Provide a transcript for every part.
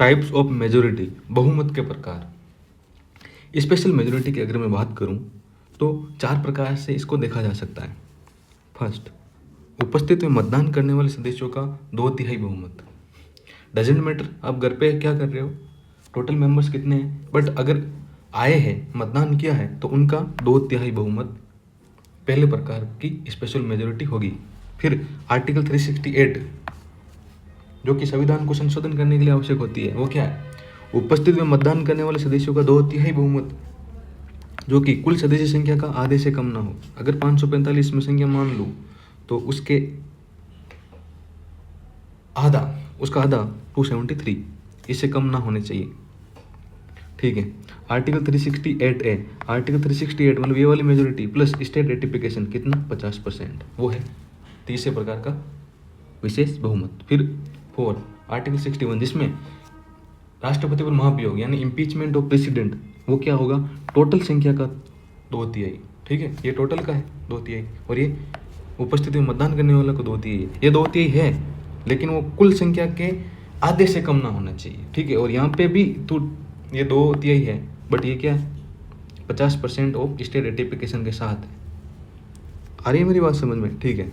Types of majority, बहुमत के प्रकार। स्पेशल मेजोरिटी की अगर मैं बात करूं तो 4 प्रकार से इसको देखा जा सकता है। फर्स्ट, उपस्थित में मतदान करने वाले सदस्यों का 2/3 बहुमत। डजेंट मैटर आप घर पे क्या कर रहे हो, टोटल मेंबर्स कितने हैं, बट अगर आए हैं मतदान किया है तो उनका 2/3 बहुमत पहले प्रकार की स्पेशल मेजोरिटी होगी। फिर आर्टिकल 368 जो कि संविधान को संशोधन करने के लिए आवश्यक होती है, वो क्या है, उपस्थित में मतदान करने वाले सदस्यों का 2/3 बहुमत जो कि कुल सदस्य संख्या का आधे से कम ना हो। अगर 545 में संख्या मान लूँ तो उसका आधा 273, इससे कम ना होने चाहिए। ठीक है। आर्टिकल 368A, आर्टिकल 368 मतलब ये वाली मेजोरिटी प्लस स्टेट रेटिफिकेशन कितना 50%, वो है तीसरे प्रकार का विशेष बहुमत। फिर 4 आर्टिकल 61 जिसमें राष्ट्रपति पर महाभियोग यानी इम्पीचमेंट ऑफ प्रेसिडेंट, वो क्या होगा, टोटल संख्या का 2/3। ठीक है, ये टोटल का है 2/3 और ये उपस्थिति में मतदान करने वाला को 2/3। ये 2/3 है लेकिन वो कुल संख्या के आधे से कम ना होना चाहिए। ठीक है, और यहाँ पे भी तो ये 2/3 है बट ये क्या है 50% ऑफ स्टेट रेटिफिकेशन के साथ है। आ रही है मेरी बात समझ में? ठीक है।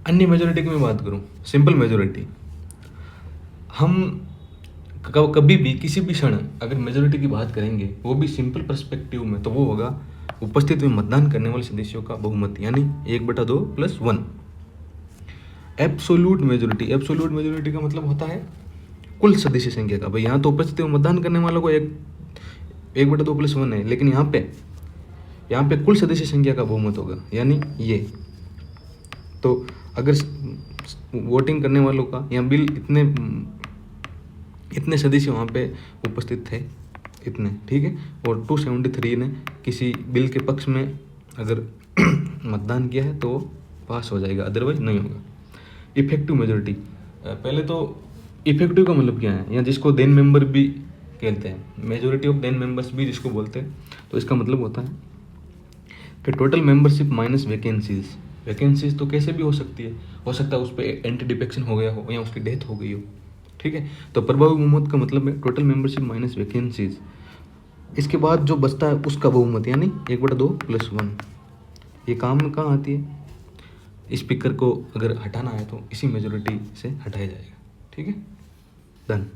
अन्य मेजोरिटी की मैं बात करूँ, सिंपल मेजोरिटी, हम कभी भी किसी भी क्षण अगर मेजोरिटी की बात करेंगे वो भी सिंपल पर्सपेक्टिव में, तो वो होगा उपस्थित में मतदान करने वाले सदस्यों का बहुमत यानी 1/2 + 1। एब्सोल्यूट मेजोरिटी, एब्सोल्यूट मेजोरिटी का मतलब होता है कुल सदस्य संख्या का। भाई यहाँ तो उपस्थित में मतदान करने वालों को 1/2 + 1 है, लेकिन यहाँ पे कुल सदस्य संख्या का बहुमत होगा यानी ये। तो अगर वोटिंग करने वालों का या बिल इतने सदस्य वहाँ पे उपस्थित थे इतने, ठीक है, और 273 ने किसी बिल के पक्ष में अगर मतदान किया है तो पास हो जाएगा, अदरवाइज नहीं होगा। इफेक्टिव मेजोरिटी, पहले तो इफेक्टिव का मतलब क्या है, या जिसको देन मेंबर भी कहते हैं, मेजोरिटी ऑफ देन मेंबर्स भी जिसको बोलते हैं, तो इसका मतलब होता है कि total membership minus vacancies. Vacancies तो कैसे भी हो सकती है, हो सकता है उस पर एंटी डिफेक्शन हो गया हो या उसकी डेथ हो गई हो। ठीक है, तो प्रभावी बहुमत का मतलब है टोटल मेंबरशिप माइनस वैकेंसीज। इसके बाद जो बचता है उसका बहुमत यानी 1/2 + 1। ये काम में कहाँ आती है, स्पीकर को अगर हटाना है तो इसी मेजोरिटी से हटाया जाएगा। ठीक है, डन।